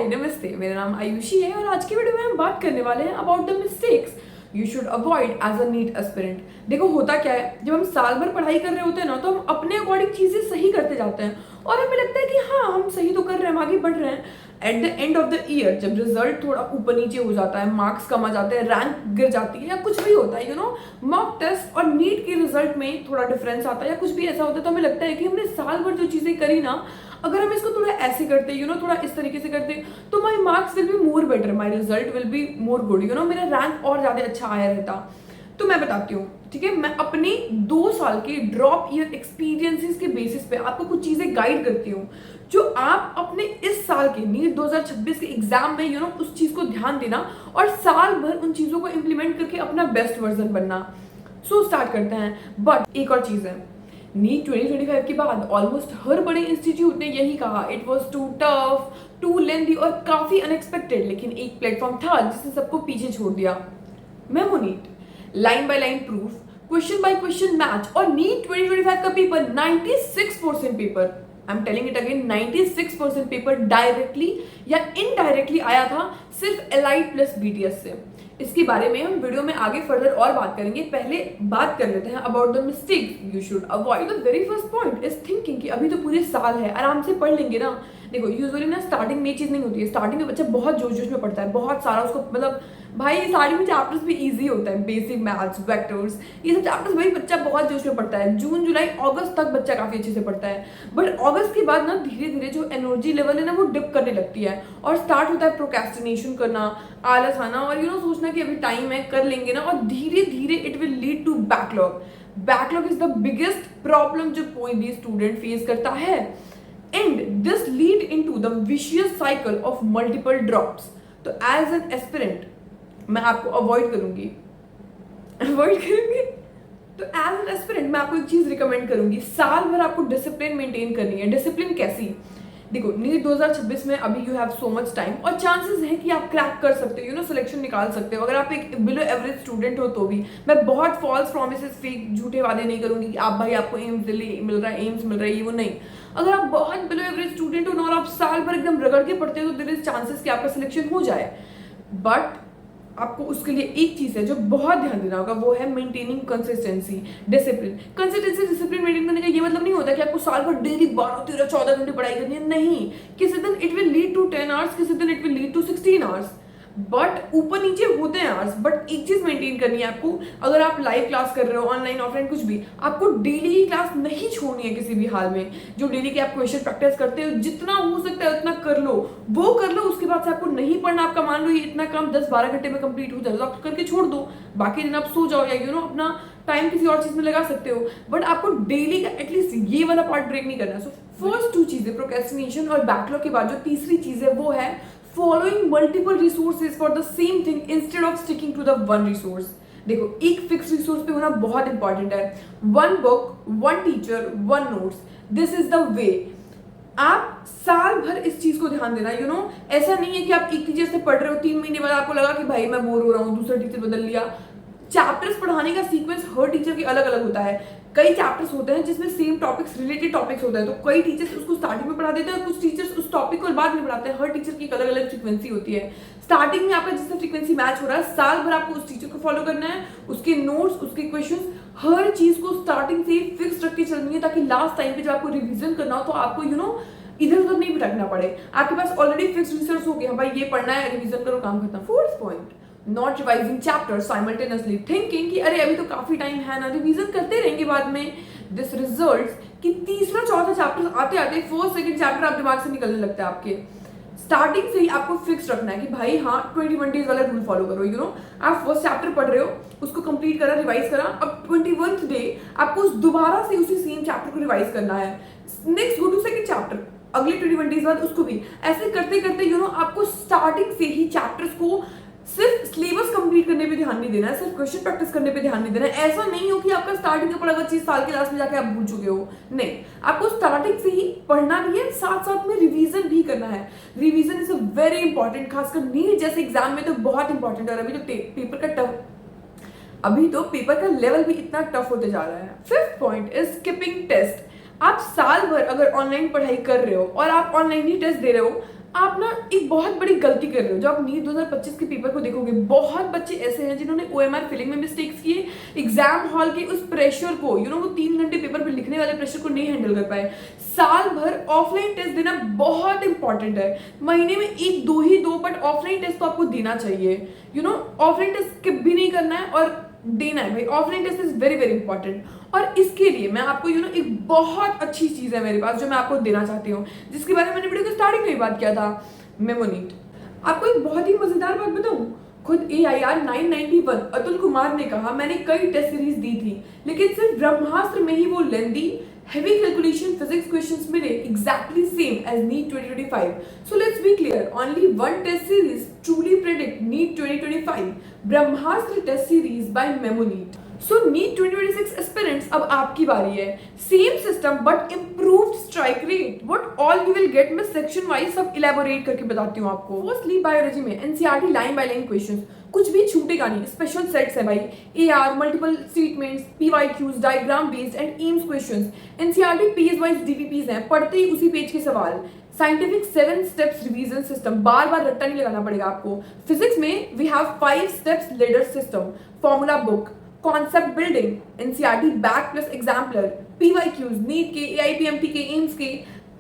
हाय नमस्ते, मेरा नाम आयुषी है और आज की वीडियो में हम बात करने वाले हैं about the mistakes you should avoid as a NEET aspirant. देखो होता क्या है, जब हम साल भर पढ़ाई कर रहे होते हैं ना तो हम अपने अकॉर्डिंग चीजें सही करते जाते हैं और हमें लगता है कि हाँ हम सही तो कर रहे हैं, हम आगे बढ़ रहे हैं। At the end of the year जब रिजल्ट थोड़ा ऊपर नीचे हो जाता है, मार्क्स कम आ जाते हैं, रैंक गिर जाती है या कुछ भी होता है, मॉक टेस्ट और नीट के रिजल्ट में थोड़ा डिफरेंस आता है या कुछ भी ऐसा होता है, तो हमें लगता है कि हमने साल भर जो चीजें करी ना, अगर हम इसको थोड़ा ऐसे करते थोड़ा इस तरीके से करते तो माई marks will be more better, my result will be more good, मेरा रैंक और ज्यादा अच्छा आया रहता। तो मैं बताती हूँ, ठीक है, मैं अपने 2 साल के ड्रॉप ईयर एक्सपीरियंसेस के बेसिस पे आपको कुछ चीजें गाइड करती हूँ जो आप अपने इस साल के नीट 2026 के एग्जाम में उस चीज को ध्यान देना और साल भर उन चीजों को इंप्लीमेंट करके अपना बेस्ट वर्जन बनना। सो स्टार्ट करते हैं। बट एक और चीज है, नीट 2025 के बाद ऑलमोस्ट हर बड़े इंस्टीट्यूट ने यही कहा, it was too tough, too lengthy और काफी अनएक्सपेक्टेड, लेकिन एक प्लेटफॉर्म था जिसने सबको पीछे छोड़ दिया, memo NEET. Line by line proof, question by question match और नीट 2025 का paper 96% paper, I am telling it again, 96% paper directly या इनडायरेक्टली आया था सिर्फ एलाइट प्लस बीटीएस से। इसके बारे में हम वीडियो में आगे फर्दर और बात करेंगे। पहले बात कर लेते हैं about the mistake you should avoid. The very first point is thinking कि अभी तो पूरे साल है, आराम से पढ़ लेंगे ना। देखो यूजुअली ना स्टार्टिंग में ये चीज नहीं होती है, स्टार्टिंग में बच्चा बहुत जोश जोश में पढ़ता है, बहुत सारा उसको मतलब भाई स्टार्टिंग में चैप्टर्स भी इजी होता है, बेसिक मैथ्स, वेक्टर्स, ये सब चैप्टर्स भाई बच्चा बहुत जोश में पढ़ता है। जून जुलाई अगस्त तक बच्चा काफी अच्छे से पढ़ता है, बट अगस्त के बाद ना धीरे धीरे जो एनर्जी लेवल है ना वो डिप करने लगती है और स्टार्ट होता है प्रोक्रेस्टिनेशन करना, आलस आना और सोचना कि अभी टाइम है कर लेंगे ना, और धीरे धीरे it will lead to backlog. Backlog is the biggest problem जो कोई भी स्टूडेंट फेस करता है and this lead into the vicious cycle of multiple drops. तो एज एन एस्पिरेंट मैं आपको अवॉइड करूंगी। तो एज एन एस्पिरेंट मैं आपको एक चीज रिकमेंड करूंगी, साल भर आपको डिसिप्लिन मेंटेन करनी है। डिसिप्लिन कैसी? देखो नीट 2026 में अभी you have so much time और चांसेस है कि आप क्रैक कर सकते हो, सिलेक्शन निकाल सकते हो। अगर आप एक बिलो एवरेज स्टूडेंट हो तो भी मैं बहुत फॉल्स प्रॉमिसेस, फेक झूठे वादे नहीं करूंगी कि आप भाई आपको एम्स मिल रहा है, एम्स मिल रहा है, ये वो नहीं। अगर आप बहुत बिलो एवरेज स्टूडेंट हो और आप साल भर एकदम रगड़ के पढ़ते हो तो देयर इज चांसेस कि आपका सिलेक्शन हो जाए। बट आपको उसके लिए एक चीज है जो बहुत ध्यान देना होगा, वो है maintaining consistency, discipline. Consistency discipline maintain करने का ये मतलब नहीं होता कि आपको साल भर डेली 12-13-14 घंटे पढ़ाई करनी है, नहीं। किसी दिन it will lead to 10 hours, किसी दिन it will lead to 16 hours, but ऊपर नीचे होते हैं आवर्स। बट एक चीज मेंटेन करनी है आपको, अगर आप लाइव क्लास कर रहे हो, ऑनलाइन ऑफलाइन कुछ भी, आपको डेली की क्लास नहीं छोड़नी है किसी भी हाल में। जो डेली के आप क्वेश्चन प्रैक्टिस करते हो, जितना हो सकता है उतना कर लो, वो कर लो। उसके बाद से आपको नहीं पढ़ना, आपका मान लो ये इतना काम 10-12 घंटे में कंप्लीट हो जाए तो आप करके छोड़ दो, बाकी दिन आप सो जाओ या अपना टाइम किसी और चीज में लगा सकते हो। बट आपको डेली का एटलीस्ट ये वाला पार्ट ब्रेक नहीं करना। सो फर्स्ट 2 चीजें प्रोक्रेस्टिनेशन और बैकलॉग के बाद जो तीसरी चीज है वो है following multiple resources for the same thing instead of sticking to the one resource। देखो एक फिक्स रिसोर्स पे होना बहुत इंपॉर्टेंट है। 1 book, 1 teacher, 1 notes, this is the way. आप साल भर इस चीज को ध्यान देना। ऐसा नहीं है कि आप एक टीचर से पढ़ रहे हो, 3 महीने बाद आपको लगा कि भाई मैं बोर हो रहा हूँ, दूसरा टीचर बदल लिया। चैप्टर्स पढ़ाने का सीक्वेंस हर टीचर के अलग अलग होता है। कई चैप्टर्स होते हैं जिसमें सेम टॉपिक्स, रिलेटेड टॉपिक्स होते हैं, तो कई टीचर्स उसको स्टार्टिंग में पढ़ा देते हैं और कुछ टीचर्स उस टॉपिक को बाद में पढ़ाते हैं। हर टीचर की एक अलग अलग फ्रीक्वेंसी होती है। स्टार्टिंग में आपका जिससे फ्रीक्वेंसी मैच हो रहा है, साल भर आपको उस टीचर को फॉलो करना है, उसके नोट्स, उसके क्वेश्चंस, हर चीज को स्टार्टिंग से फिक्स रख के चलनी है, ताकि लास्ट टाइम पे जब आपको रिविजन करना हो तो आपको इधर उधर नहीं भटकना पड़े। आपके पास ऑलरेडी फिक्स रिसर्च हो गया, भाई ये पढ़ना है, रिविजन करो, काम खत्म। Fourth point, not revising chapter simultaneously, thinking कि अरे अभी तो काफी टाइम है ना, रिवीजन करते रहेंगे बाद में। दिस रिजल्ट्स कि तीसरा चौथा चैप्टर आते आते फर्स्ट सेकंड चैप्टर आप दिमाग से निकलने लगता है आपके। स्टार्टिंग से ही आपको फिक्स रखना है कि भाई हाँ 21 डेज वाला रूल फॉलो करो। आप फर्स्ट चैप्टर पढ़ रहे हो, उसको कंप्लीट करा, रिवाइज करा, अब 21th डे आपको दोबारा से उसी सेम चैप्टर को रिवाइज करना है। Next go to second chapter, अगले 21 डेज बाद उसको भी ऐसे करते करते आपको स्टार्टिंग से ही चैप्टर्स को सिर्फ सिलेबस कंप्लीट करने पे ध्यान नहीं देना है, सिर्फ क्वेश्चन प्रैक्टिस करने पे ध्यान नहीं देना है। ऐसा नहीं हो कि आपका स्टार्टिंग का पढ़ा हुआ चीज साल के लास्ट में जाके आप भूल चुके हो, नहीं। आपको स्टार्टिंग से ही पढ़ना भी है, साथ साथ में रिवीजन भी करना है। Revision is a very important, खासकर नीट जैसे एग्जाम में तो बहुत इंपॉर्टेंट है। अभी तो पेपर का लेवल भी इतना टफ होते जा रहा है। 5th point is skipping test. आप साल भर अगर ऑनलाइन पढ़ाई कर रहे हो और आप ऑनलाइन ही टेस्ट दे रहे हो, आप ना एक बहुत बड़ी गलती कर रहे हो। जब आप नीट 2025 के पेपर को देखोगे, बहुत बच्चे ऐसे हैं जिन्होंने ओएमआर फिलिंग में मिस्टेक्स किए, एग्जाम हॉल के उस प्रेशर को वो 3 घंटे पेपर पे लिखने वाले प्रेशर को नहीं हैंडल कर पाए। साल भर ऑफलाइन टेस्ट देना बहुत इंपॉर्टेंट है। महीने में एक दो ही दो, बट ऑफलाइन टेस्ट तो आपको देना चाहिए। ऑफलाइन टेस्ट स्किप भी नहीं करना है और देना है भाई। Offline test is very very important. और इसके लिए मैं आपको एक बहुत अच्छी चीज है मेरे पास जो मैं आपको देना चाहती हूँ, जिसके बारे में मैंने वीडियो के स्टार्टिंग में ही बात किया था, मेमोनीट। आपको एक बहुत ही मजेदार बात बताऊं, खुद AIR 991 अतुल कुमार ने कहा, मैंने कई टेस्ट सीरीज दी थी लेकिन सिर्फ ब्रह्मास्त्र में ही वो लेंदी heavy calculation physics questions मिले exactly same as NEET 2025. So let's be clear, only one test series truly predict NEET 2025, Brahmastra test series by Memonit. So NEET 2026 aspirants, अब आपकी बारी है। Same system but improved strike rate. What all you will get, मैं section wise सब elaborate करके बताती हूँ आपको। Firstly बायोलॉजी में NCERT line by line questions, कुछ भी छूटेगा नहीं। स्पेशल सेट्स है भाई, AR, multiple statements, PYQs, diagram based and AIIMS questions. NCERT page wise DPPs हैं, पढ़ते ही उसी पेज के सवाल। साइंटिफिक 7 स्टेप्स रिवीजन सिस्टम, बार बार रट्टा नहीं लगाना पड़ेगा आपको। फिजिक्स में we have 5 steps ladder system, formula book, concept building, NCERT back plus exemplar, PYQs NEET के, AIPMT के, एम्स के।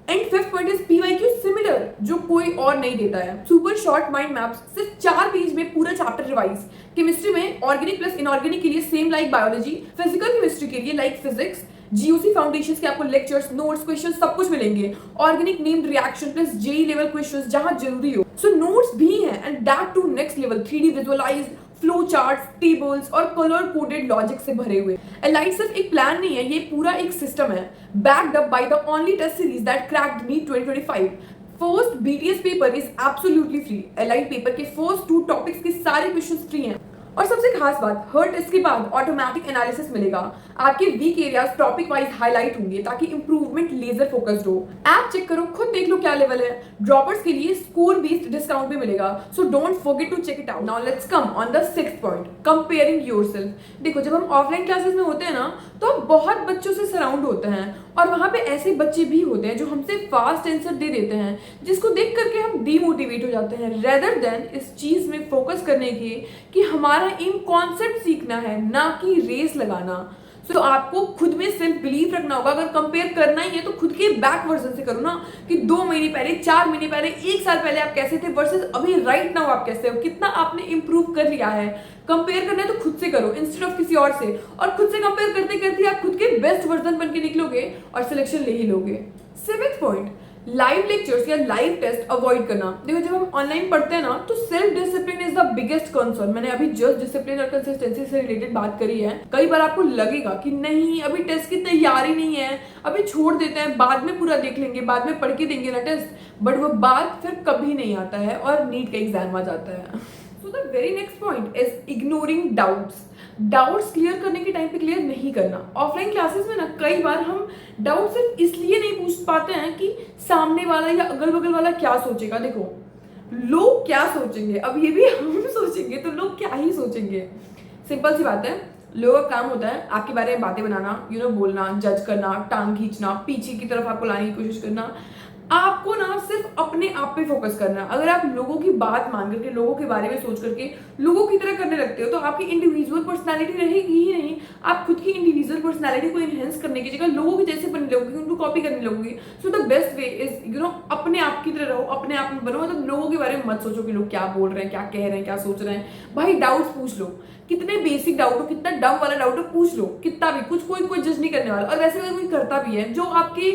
And fifth point is PYQ similar, जो कोई और नहीं देता है। सुपर शॉर्ट माइंड मैप्स, सिर्फ 4 पेज में पूरा चैप्टर रिवाइज। केमिस्ट्री में ऑर्गेनिक प्लस इनऑर्गेनिक के लिए same like biology, physical chemistry के लिए लाइक फिजिक्स, GOC फाउंडेशंस के आपको लेक्चर्स, नोट्स, क्वेश्चन सब कुछ मिलेंगे। Organic named reaction plus JEE level questions जहां जरूरी हो। सो नोट्स भी हैं and that too next level, 3D visualised, flow chart, tables और कलर कोडेड लॉजिक से भरे हुए। एलाइट सिर्फ एक प्लान नहीं है, ये पूरा एक सिस्टम है, backed up by the only test series that cracked NEET 2025। First BTS paper is absolutely free. Elite paper के फर्स्ट 2 टॉपिक्स के सारे क्वेश्चंस फ्री हैं। और सबसे खास बात, हर टेस्ट के बाद ऑटोमेटिक एनालिसिस मिलेगा। आपके weak areas topic wise highlight होंगे ताकि इंप्रूवमेंट लेजर फोकस्ड हो। ऐप चेक करो, खुद देख लो क्या लेवल है। ड्रॉपर्स के लिए स्कोर बेस्ड डिस्काउंट भी मिलेगा, so don't forget to check it out. Now let's come on the 6th point, comparing yourself. देखो, जब हम ऑफलाइन क्लासेस में होते हैं ना, तो बहुत बच्चों से सराउंड होते हैं और वहां पे ऐसे बच्चे भी होते हैं जो हमसे फास्ट आंसर दे देते हैं, जिसको देख करके हम डीमोटिवेट हो जाते हैं, रेदर देन इस चीज में फोकस करने के कि हमारा एम कॉन्सेप्ट सीखना है, ना कि रेस लगाना। तो आपको खुद में सेल्फ बिलीव रखना होगा। अगर कंपेयर करना ही है तो खुद के बैक वर्जन से करो ना, कि 2 महीने पहले, 4 महीने पहले, 1 साल पहले आप कैसे थे वर्सेस अभी राइट नाउ आप कैसे हो, कितना आपने इंप्रूव कर लिया है। कंपेयर करना है तो खुद से करो इंस्टेड ऑफ किसी और से, और खुद से कंपेयर करते करते आप खुद के बेस्ट वर्जन बन के निकलोगे और सिलेक्शन ले ही लोगे। 7th पॉइंट, लाइव लेक्चर्स या लाइव टेस्ट अवॉइड करना। देखो, जब हम ऑनलाइन पढ़ते हैं ना, तो self discipline is the biggest concern. मैंने अभी जस्ट डिसिप्लिन और कंसिस्टेंसी से रिलेटेड बात करी है। कई बार आपको लगेगा कि नहीं, अभी टेस्ट की तैयारी नहीं है, अभी छोड़ देते हैं, बाद में पूरा देख लेंगे, बाद में पढ़ के देंगे ना टेस्ट, बट वो बात फिर कभी नहीं आता है और नीट का एग्जाम आ जाता है। So the very next point is ignoring doubts clear करने के टाइम पे क्लियर नहीं करना। ऑफलाइन क्लासेस में ना कई बार हम डाउट सिर्फ इसलिए नहीं पूछ पाते हैं कि सामने वाला या अगल बगल वाला क्या सोचेगा। देखो, लोग क्या सोचेंगे, अब ये भी हम सोचेंगे तो लोग क्या ही सोचेंगे। सिंपल सी बात है, लोगों का काम होता है आपके बारे में बातें बनाना, बोलना, जज करना, टांग खींचना, पीछे की तरफ आपको लाने की कोशिश करना। आपको ना सिर्फ अपने आप पे फोकस करना है। अगर आप लोगों की बात मान करके, लोगों के बारे में सोच करके लोगों की तरह करने लगते हो, तो आपकी इंडिविजुअल पर्सनालिटी रहेगी ही नहीं। आप खुद की इंडिविजुअल पर्सनालिटी को एनहेंस करने की जगह लोगों के जैसे बनने लगोगे, उनको कॉपी करने लगोगे। So the best way is अपने आप की तरह रहो, अपने आप में बनो। मतलब लोगों के बारे में मत सोचो कि लोग क्या बोल रहे हैं, क्या कह रहे हैं, क्या सोच रहे हैं। भाई डाउट्स पूछ लो, कितने बेसिक डाउट हो, कितना डम वाला डाउट हो, पूछ लो, कितना भी कुछ, कोई जज नहीं करने वाला। और वैसे अगर कोई करता भी है, जो आपके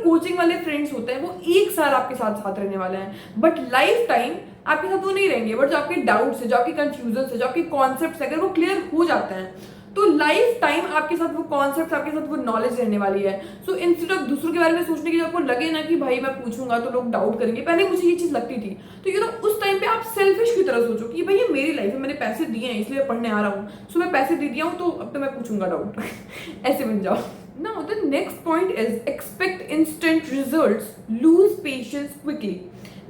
कोचिंग वाले फ्रेंड्स होते हैं, वो 1 साल आपके साथ रहने वाले हैं, बट लाइफ टाइम आपके साथ वो नहीं रहेंगे। बट जो आपके डाउट्स है, जो आपके कंफ्यूजन है, जो आपके कॉन्सेप्ट्स है, अगर वो क्लियर हो जाते हैं, तो लाइफ टाइम आपके साथ वो कॉन्सेप्ट, आपके साथ वो नॉलेज रहने वाली है। सो इंस्टेड ऑफ दूसरों के बारे में सोचने की, जब आपको लगे ना कि भाई मैं पूछूंगा तो लोग डाउट करेंगे, पहले मुझे ये चीज लगती थी, तो उस टाइम पे आप सेल्फिश की तरह सोचो कि भाई ये मेरी लाइफ है, मैंने पैसे दिए हैं इसलिए पढ़ने आ रहा हूँ, सो मैं पैसे दे दिया हूँ तो अब तो मैं पूछूंगा डाउट। ऐसे बन जाओ। Now the next point is expect instant results, lose patience quickly।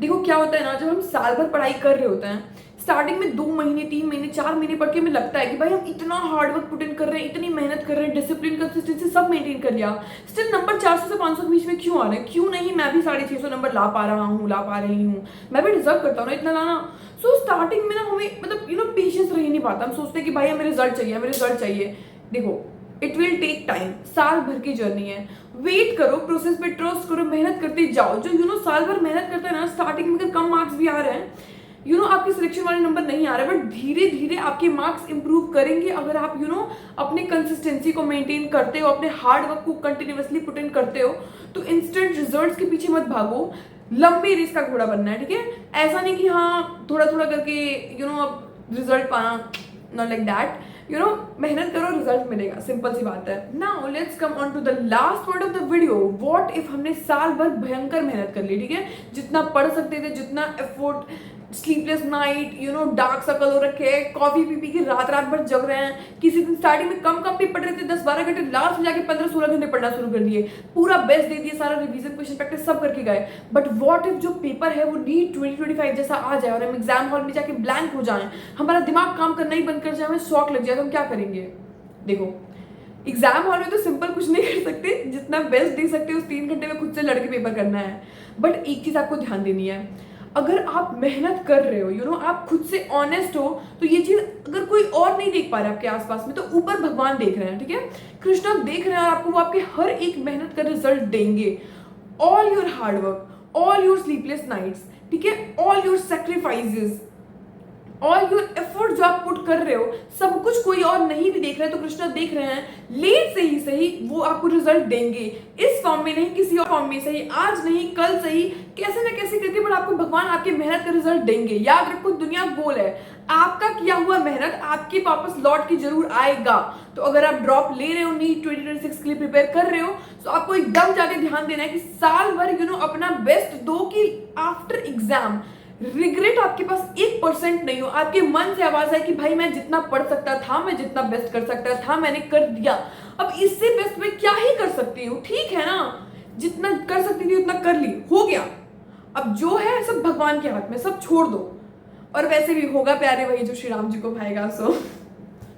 देखो क्या होता है ना, जब हम साल भर पढ़ाई कर रहे होते हैं, स्टार्टिंग में 2 महीने 3 महीने 4 महीने पढ़ के हमें लगता है कि भाई हम इतना हार्ड वर्क पुट इन कर रहे हैं, इतनी मेहनत कर रहे हैं, डिसिप्लिन कंसिस्टेंसी सब मेंटेन कर लिया, स्टिल नंबर 400 से 500 के बीच में क्यों आ रहे हैं? क्यों नहीं मैं भी 650 नंबर ला पा रहा हूँ, ला पा रही हूँ, मैं भी डिजर्व करता हूँ ना इतना लाना। सो स्टार्टिंग में ना हमें मतलब पेशेंस रह नहीं पाता, हम सोचते हैं कि भाई हमें रिजल्ट चाहिए, हमें रिजल्ट चाहिए। देखो इट विल टेक टाइम, साल भर की जर्नी है, वेट करो, प्रोसेस पे ट्रस्ट करो, मेहनत करते जाओ। जो साल भर मेहनत करते हैं ना, स्टार्टिंग में अगर कम मार्क्स भी आ रहे हैं, आपके सिलेक्शन वाले नंबर नहीं आ रहे, बट धीरे धीरे आपके मार्क्स इंप्रूव करेंगे अगर आप अपने कंसिस्टेंसी को मेंटेन करते हो, अपने हार्ड वर्क को कंटिन्यूअसली पुट इन करते हो। तो इंस्टेंट रिजल्ट्स के पीछे मत भागो, लंबे रेस का घोड़ा बनना है, ठीक है? ऐसा नहीं कि हाँ थोड़ा थोड़ा करके अब रिजल्ट पाना, नॉट लाइक दैट। मेहनत करो, रिजल्ट मिलेगा, सिंपल सी बात है। Now let's come on to the last part of the video. What if हमने साल भर भयंकर मेहनत कर ली, ठीक है, जितना पढ़ सकते थे, जितना effort, sleepless night, dark circle हो रखे, कॉफी पी पी के रात रात भर जग रहे हैं, किसी दिन स्टार्टिंग में कम कम भी पढ़ रहे थे 10-12 घंटे, लास्ट में जाके 15-16 घंटे पढ़ना शुरू कर दिए, पूरा बेस्ट दे दिए, सारा रिवीजन क्वेश्चन प्रैक्टिस सब करके गए। बट व्हाट इफ जो पेपर है वो नीट 2025 जैसा आ जाए और हम एग्जाम हॉल में जाके ब्लैंक हो जाए, हमारा दिमाग काम करना ही बंद कर जाए, हमें शॉक लग जाए, तो हम क्या करेंगे? देखो एग्जाम हॉल में तो सिंपल कुछ नहीं कर सकते, जितना बेस्ट दे सकते हो उस 3 घंटे में खुद से लड़ के पेपर करना है। बट एक चीज आपको ध्यान देनी है, अगर आप मेहनत कर रहे हो, आप खुद से ऑनेस्ट हो, तो ये चीज अगर कोई और नहीं देख पा रहा है आपके आसपास में, तो ऊपर भगवान देख रहे हैं, ठीक है? कृष्णा देख रहे हैं और आपको वो आपके हर एक मेहनत का रिजल्ट देंगे। All your hard work, all your sleepless nights, ठीक है, all your sacrifices, all your effort जो आप पुट कर रहे हो, सब कुछ कोई और नहीं भी देख रहा है तो कृष्णा देख रहे हैं, लेट से ही सही वो आपको रिजल्ट देंगे, इस फॉर्म में नहीं, किसी और फॉर्म में सही, आज नहीं कल सही, कैसे ना कैसे करके, बट आपको भगवान आपके मेहनत का रिजल्ट देंगे। याद रखो, दुनिया गोल है, आपका किया हुआ मेहनत आपके वापस लौट के जरूर आएगा। तो अगर आप ड्रॉप ले रहे हो, नीट 2026 के लिए प्रिपेयर कर रहे हो, तो आपको एकदम जाके ध्यान देना है कि साल भर अपना बेस्ट दो, कि आफ्टर एग्जाम रिग्रेट आपके पास 1% नहीं हो, आपके मन से आवाज है कि भाई मैं जितना पढ़ सकता था, मैं जितना बेस्ट कर सकता था, मैंने कर दिया, अब इससे बेस्ट मैं क्या ही कर सकती हूँ, ठीक है ना? जितना कर सकती थी उतना कर ली, हो गया, अब जो है सब भगवान के हाथ में, सब छोड़ दो। और वैसे भी होगा प्यारे वही जो श्री राम जी को भाएगा।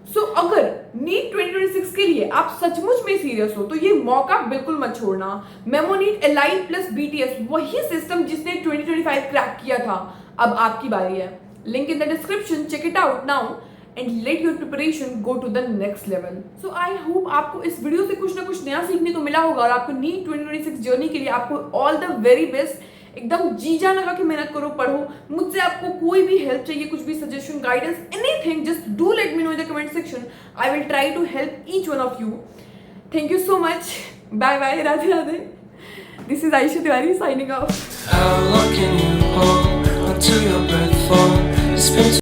सो अगर नीट 2026 के लिए आप सचमुच में सीरियस हो, तो ये मौका बिल्कुल मत छोड़ना। मेमोनीट एलाइट प्लस बीटीएस, वही सिस्टम जिसने 2025 क्रैक किया था, अब आपकी बारी है। Link in the description, check it out now and let your preparation go to the next level. So I hope आपको इस वीडियो से कुछ ना कुछ नया सीखने को मिला होगा और आपको नीट 2026 जर्नी के लिए आपको ऑल द वेरी बेस्ट। एकदम जी जान लगा के मेहनत करो, पढ़ो। मुझसे आपको कोई भी हेल्प चाहिए, कुछ भी suggestion, guidance, anything, just do let me know in the comment section. I will try to help each one of you. Thank you so much, bye bye, Radhe Radhe. This is Ayesha Tiwari signing of.